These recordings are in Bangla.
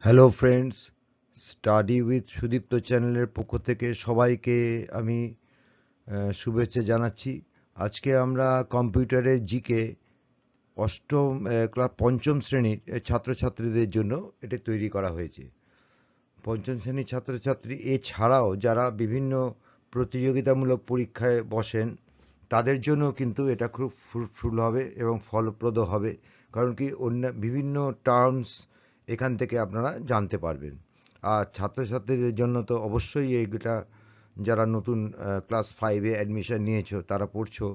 Hello friends, study with Sudipta চ্যানেলের পক্ষ থেকে সবাইকে আমি শুভেচ্ছা জানাচ্ছি। আজকে আমরা কম্পিউটারের জিকে অষ্টম ক্লাস পঞ্চম শ্রেণীর ছাত্রছাত্রীদের জন্য এটা তৈরি করা হয়েছে। পঞ্চম শ্রেণীর ছাত্রছাত্রী এছাড়াও যারা বিভিন্ন প্রতিযোগিতামূলক পরীক্ষায় বসেন তাদের জন্য কিন্তু এটা খুব ফ্রুটফুল হবে এবং ফলপ্রদ হবে, কারণ কি অন্য বিভিন্ন টার্মস এখান থেকে আপনারা জানতে পারবেন। আর ছাত্রছাত্রীদের জন্য তো অবশ্যই এইটা, যারা নতুন ক্লাস 5-এ অ্যাডমিশন নিয়েছো তারা পড়ছো,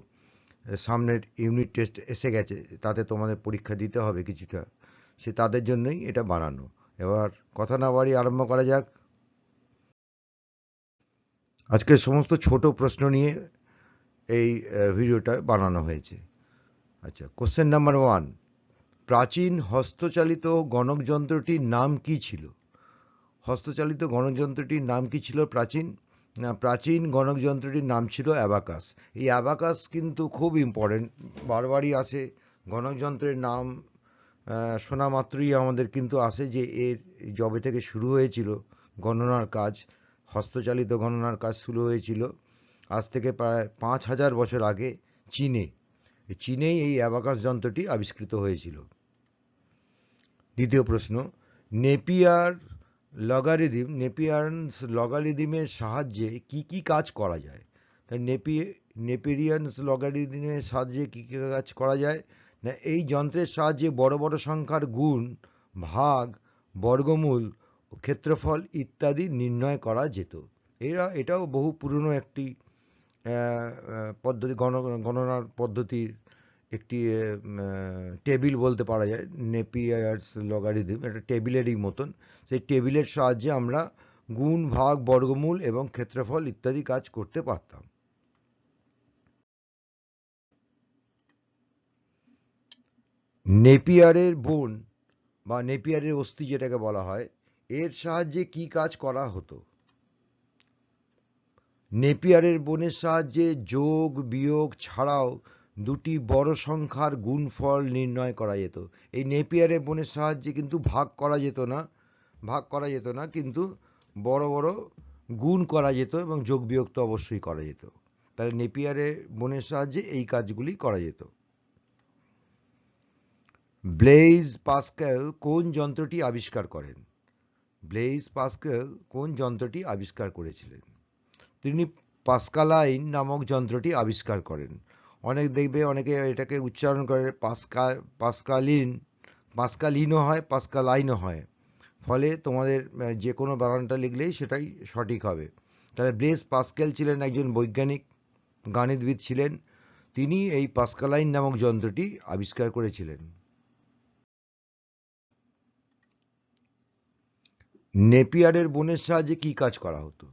সামনের ইউনিট টেস্ট এসে গেছে, তাতে তোমাদের পরীক্ষা দিতে হবে কিছুটা, সে তাদের জন্যই এটা বানানো। এবার কথা না বাড়িয়ে আরম্ভ করা যাক। আজকে সমস্ত ছোট প্রশ্ন নিয়ে এই ভিডিওটা বানানো হয়েছে। আচ্ছা, কোশ্চেন নাম্বার 1, প্রাচীন হস্তচালিত গণকযন্ত্রটির নাম কি ছিল? হস্তচালিত গণকযন্ত্রটির নাম কি ছিল প্রাচীন? না, প্রাচীন গণকযন্ত্রটির নাম ছিল অ্যাবাকাস। এই অ্যাবাকাস কিন্তু খুব ইম্পর্টেন্ট, বারবারই আসে গণকযন্ত্রের নাম শোনা মাত্রই আমাদের কিন্তু আসে যে এর যবে থেকে শুরু হয়েছিল গণনার কাজ, হস্তচালিত গণনার কাজ শুরু হয়েছিল আজ থেকে প্রায় 5,000 বছর আগে চীনে। চীনেই এই অ্যাবাকাস যন্ত্রটি আবিষ্কৃত হয়েছিল। দ্বিতীয় প্রশ্ন, নেপিয়ার নেপিয়ারস লগারিদমের সাহায্যে কি কি কাজ করা যায়? তাই নেপেরিয়ানস লগারিদমের সাহায্যে কি কি কাজ করা যায়? না, এই যন্ত্রের সাহায্যে বড় বড় সংখ্যার গুণ, ভাগ, বর্গমূল, ক্ষেত্রফল ইত্যাদি নির্ণয় করা যেত। এটাও বহু পুরনো একটি পদ্ধতি, গণনার পদ্ধতির একটি টেবিল বলতে পারা যায়। নেপিয়ার্স লগারিদম একটা টেবিলেরই মতন। সেই টেবিলের সাহায্যে আমরা গুণ, ভাগ, বর্গমূল এবং ক্ষেত্রফল ইত্যাদি কাজ করতে পারতাম। নেপিয়ারের বোন বা নেপিয়ারের অস্থি যেটাকে বলা হয়, এর সাহায্যে কি কাজ করা হতো? নেপিয়ারের বোনের সাহায্যে যোগ বিয়োগ ছাড়াও দুটি বড় সংখ্যার গুণফল নির্ণয় করা যেত। এই নেপিয়ারের বোনের সাহায্যে কিন্তু ভাগ করা যেত না, কিন্তু বড় বড় গুণ করা যেত এবং যোগ বিয়োগ তো অবশ্যই করা যেত। তাহলে নেপিয়ারের বোনের সাহায্যে এই কাজগুলি করা যেত। ব্লেইজ পাস্কেল কোন যন্ত্রটি আবিষ্কার করেন? ব্লেইজ পাস্কেল কোন যন্ত্রটি আবিষ্কার করেছিলেন? তিনি পাস্কালাইন নামক যন্ত্রটি আবিষ্কার করেন। অনেকে এটাকে উচ্চারণ করে পাস্কালিনও হয়, পাস্কালাইনও হয়। ফলে তোমাদের যে কোনো বানানটা লিখলেই সেটাই সঠিক হবে। তাহলে ব্লেজ পাস্কেল ছিলেন একজন বৈজ্ঞানিক, গণিতবিদ ছিলেন। তিনি এই পাস্কালাইন নামক যন্ত্রটি আবিষ্কার করেছিলেন। নেপিয়ারের বোনের সাহায্যে কি কাজ করা হতো?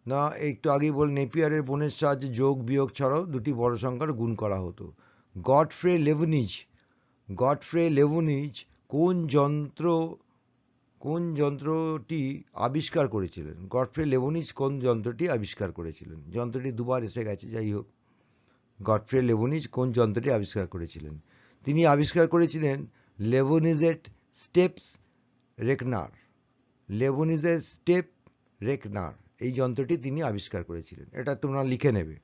না, একটু আগেই নেপিয়ারের বোনের সাহায্যে যোগ বিয়োগ ছাড়াও দুটি বড় সংখ্যার গুণ করা হতো। গডফ্রে লেবনিজ গডফ্রে লেবনিজ কোন যন্ত্র কোন যন্ত্রটি আবিষ্কার করেছিলেন? গডফ্রে লেবনিজ কোন যন্ত্রটি আবিষ্কার করেছিলেন? যন্ত্রটি দুবার এসে গেছে, যাই হোক। গডফ্রে লেবনিজ কোন যন্ত্রটি আবিষ্কার করেছিলেন? তিনি আবিষ্কার করেছিলেন লেবনিজের স্টেপস রেকনার। লেবনিজের স্টেপ রেকনার এই যন্ত্রটি তিনি আবিষ্কার করেছিলেন। এটা তোমরা লিখে নেবে।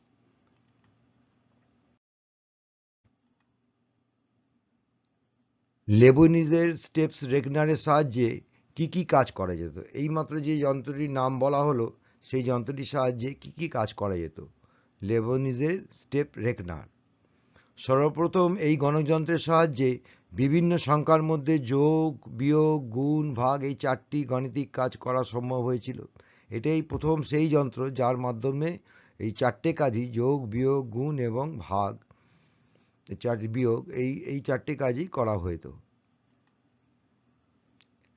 লেবনিজের স্টেপস রেকনারের সাহায্যে কি কি কাজ করা যেত? এইমাত্র যে যন্ত্রটির নাম বলা হলো সেই যন্ত্রটির সাহায্যে কি কি কাজ করা যেত? লেবনিজের স্টেপ রেকনার। সর্বপ্রথম এই গণকযন্ত্রের সাহায্যে বিভিন্ন সংখ্যার মধ্যে যোগ বিয়োগ গুণ ভাগ এই 4টি গাণিতিক কাজ করা সম্ভব হয়েছিল। এটাই প্রথম সেই যন্ত্র যার মাধ্যমে এই 4টে কাজই, যোগ বিয়োগ গুণ এবং ভাগ, বিয়োগ, এই 4টে কাজই করা হতো।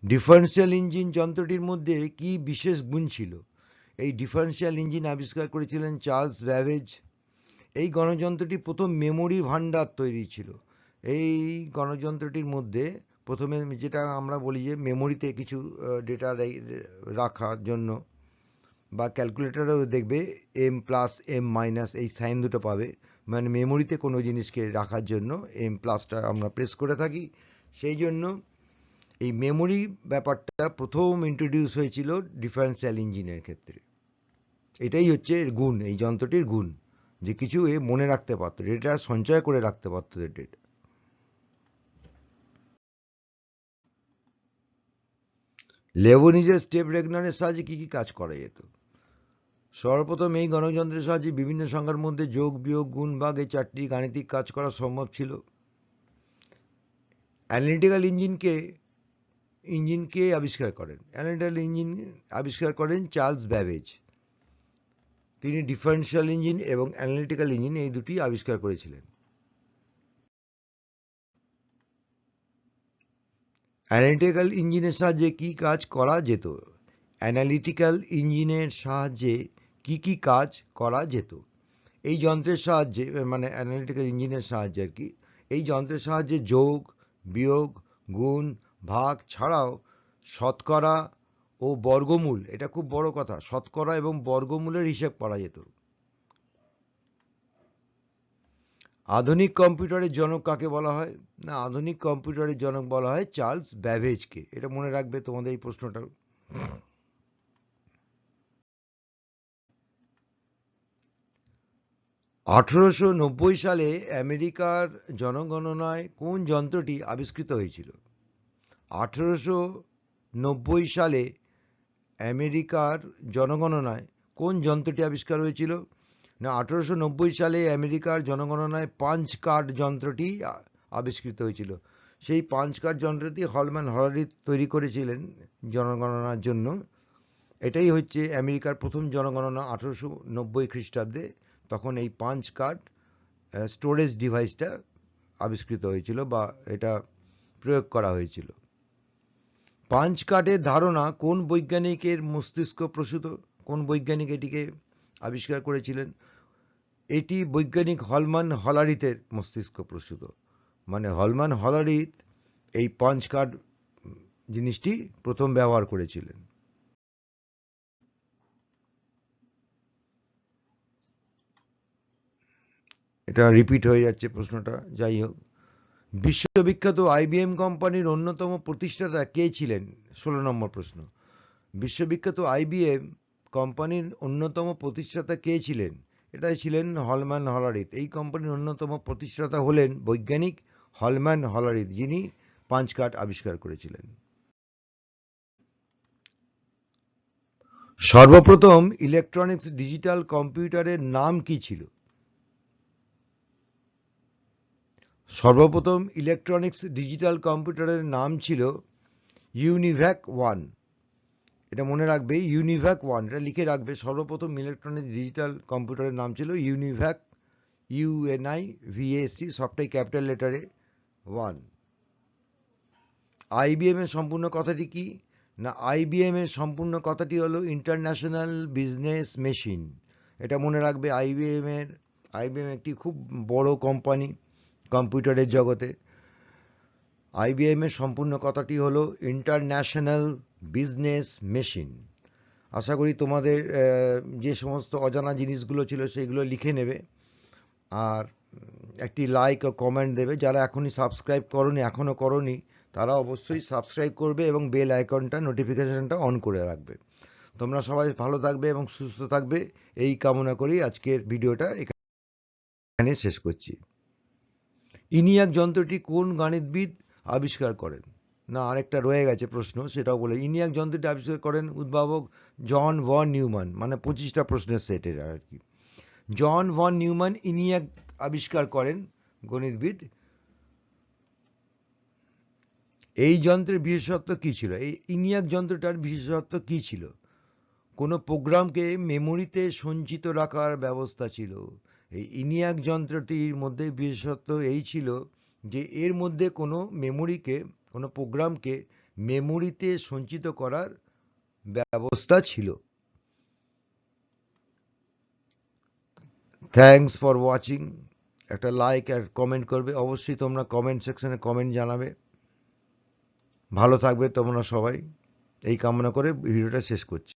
ডিফারেন্সিয়াল ইঞ্জিন যন্ত্রটির মধ্যে কি বিশেষ গুণ ছিল? এই ডিফারেন্সিয়াল ইঞ্জিন আবিষ্কার করেছিলেন চার্লস ব্যাবেজ। এই গণযন্ত্রটি প্রথম মেমোরি ভান্ডার তৈরি ছিল। এই গণযন্ত্রটির মধ্যে প্রথমে, যেটা আমরা বলি যে মেমোরিতে কিছু ডেটা রাখার জন্য, বা ক্যালকুলেটারেও দেখবে এম প্লাস এম মাইনাস এই সাইন দুটো পাবে, মানে মেমোরিতে কোনো জিনিসকে রাখার জন্য এম প্লাসটা আমরা প্রেস করে থাকি। সেই জন্য এই মেমোরি ব্যাপারটা প্রথম ইন্ট্রোডিউস হয়েছিল ডিফারেন্সিয়াল ইঞ্জিনের ক্ষেত্রে। এটাই হচ্ছে এর গুণ, এই যন্ত্রটির গুণ, যে কিছু এ মনে রাখতে পারতো, ডেটা সঞ্চয় করে রাখতে পারতো ডেটা। লেবনিজের স্টেপ রেগনারের সাহায্যে কি কি কাজ করা যেত? সর্বপ্রথম এই গণকযন্ত্রের সাহায্যে বিভিন্ন সংখ্যার মধ্যে যোগ, বিয়োগ, গুণ, ভাগ এই 4টি গাণিতিক কাজ করা সম্ভব ছিল। অ্যানালিটিক্যাল ইঞ্জিনকে আবিষ্কার করেন? অ্যানালিটিক্যাল ইঞ্জিন আবিষ্কার করেন চার্লস ব্যাবেজ। তিনি ডিফারেন্সিয়াল ইঞ্জিন এবং অ্যানালিটিক্যাল ইঞ্জিন এই দুটি আবিষ্কার করেছিলেন। অ্যানালিটিক্যাল ইঞ্জিনের সাহায্যে কি কাজ করা যেত? অ্যানালিটিক্যাল ইঞ্জিনের সাহায্যে কি কি কাজ করা যেত? এই যন্ত্রের সাহায্যে, মানে অ্যানালিটিক্যাল ইঞ্জিনের সাহায্যে আর কি, এই যন্ত্রের সাহায্যে যোগ, বিয়োগ, গুণ, ভাগ ছাড়াও শতকরা ও বর্গমূল, এটা খুব বড় কথা, শতকরা এবং বর্গমূলের হিসেব করা যেত। আধুনিক কম্পিউটারের জনক কাকে বলা হয়? না, আধুনিক কম্পিউটারের জনক বলা হয় চার্লস ব্যাবেজকে। এটা মনে রাখবে তোমাদের এই প্রশ্নটা। 1890 সালে আমেরিকার জনগণনায় কোন যন্ত্রটি আবিষ্কৃত হয়েছিল? 1890 সালে আমেরিকার জনগণনায় কোন যন্ত্রটি আবিষ্কার হয়েছিল? না, 1890 সালে আমেরিকার জনগণনায় পাঞ্চ কার্ড যন্ত্রটি আবিষ্কৃত হয়েছিল। সেই পাঞ্চ কার্ড যন্ত্রটি হলম্যান হলারিথ তৈরি করেছিলেন জনগণনার জন্য। এটাই হচ্ছে আমেরিকার প্রথম জনগণনা 1890 খ্রিস্টাব্দে। তখন এই পাঞ্চ কার্ড স্টোরেজ ডিভাইসটা আবিষ্কৃত হয়েছিল বা এটা প্রয়োগ করা হয়েছিল। পাঞ্চ কার্ডের ধারণা কোন বৈজ্ঞানিকের মস্তিষ্ক প্রসূত? কোন বৈজ্ঞানিক এটিকে আবিষ্কার করেছিলেন? এটি বৈজ্ঞানিক হলম্যান হলারিথের মস্তিষ্ক প্রসূত। মানে হলম্যান হলারিথ এই পাঞ্চ কার্ড জিনিসটি প্রথম ব্যবহার করেছিলেন। এটা রিপিট হয়ে যাচ্ছে প্রশ্নটা, যাই হোক। বিশ্ববিখ্যাত আইবিএম কোম্পানির অন্যতম প্রতিষ্ঠাতা কে ছিলেন? 16 নম্বর প্রশ্ন। বিশ্ববিখ্যাত আইবিএম কোম্পানির অন্যতম প্রতিষ্ঠাতা কে ছিলেন? এটাই ছিলেন হলম্যান হলারিথ। এই কোম্পানির অন্যতম প্রতিষ্ঠাতা হলেন বৈজ্ঞানিক হলম্যান হলারিথ, যিনি পাঞ্চ কার্ড আবিষ্কার করেছিলেন। সর্বপ্রথম ইলেকট্রনিক্স ডিজিটাল কম্পিউটারের নাম কি ছিল? সর্বপ্রথম ইলেকট্রনিক্স ডিজিটাল কম্পিউটারের নাম ছিল ইউনিভ্যাক 1। এটা মনে রাখবে, ইউনিভ্যাক 1, এটা লিখে রাখবে। সর্বপ্রথম ইলেকট্রনিক্স ডিজিটাল কম্পিউটারের নাম ছিল ইউনিভ্যাক, UNIVAC, সবটাই ক্যাপিটাল লেটারে 1। আইবিএম এর সম্পূর্ণ কথাটি কি? না, আইবিএম এর সম্পূর্ণ কথাটি হলো ইন্টারন্যাশনাল বিজনেস মেশিন। এটা মনে রাখবে। আইবিএম একটি খুব বড় কোম্পানি কম্পিউটারের জগতে। আইবিএম এর সম্পূর্ণ কথাটি হলো ইন্টারন্যাশনাল বিজনেস মেশিন। আশা করি তোমাদের যে সমস্ত অজানা জিনিসগুলো ছিল সেগুলো লিখে নেবে, আর একটি লাইক ও কমেন্ট দেবে। যারা এখনই সাবস্ক্রাইব করোনি, এখনও করোনি, তারা অবশ্যই সাবস্ক্রাইব করবে এবং বেল আইকনটা, নোটিফিকেশনটা অন করে রাখবে। তোমরা সবাই ভালো থাকবে এবং সুস্থ থাকবে, এই কামনা করি আজকের ভিডিওটা এখানে শেষ করছি। ইনিয়াক যন্ত্রটি কোন গণিতবিদ আবিষ্কার করেন? না, আরেকটা রয়ে গেছে প্রশ্ন, সেটাও বলে। ইনিয়াক যন্ত্রটি আবিষ্কার করেন উদ্ভাবক জন ভন নিউম্যান। মানে 25টা প্রশ্নের সেটের আর কি। জন ভন নিউম্যান ইনিয়াক আবিষ্কার করেন, গণিতবিদ। এই যন্ত্রের বিশেষত্ব কি ছিল? এই ইনিয়াক যন্ত্রটার বিশেষত্ব কি ছিল? কোনো প্রোগ্রামকে মেমোরিতে সঞ্চিত রাখার ব্যবস্থা ছিল। এই ইনিয়াক যন্ত্রটির মধ্যে বিশেষত্ব এই ছিল যে এর মধ্যে কোনো প্রোগ্রামকে মেমোরিতে সঞ্চিত করার ব্যবস্থা ছিল। Thanks for watching. একটা লাইক আর কমেন্ট করবে অবশ্যই। তোমরা কমেন্ট সেকশনে কমেন্ট জানাবে। ভালো থাকবে তোমরা সবাই, এই কামনা করে ভিডিওটা শেষ করছি।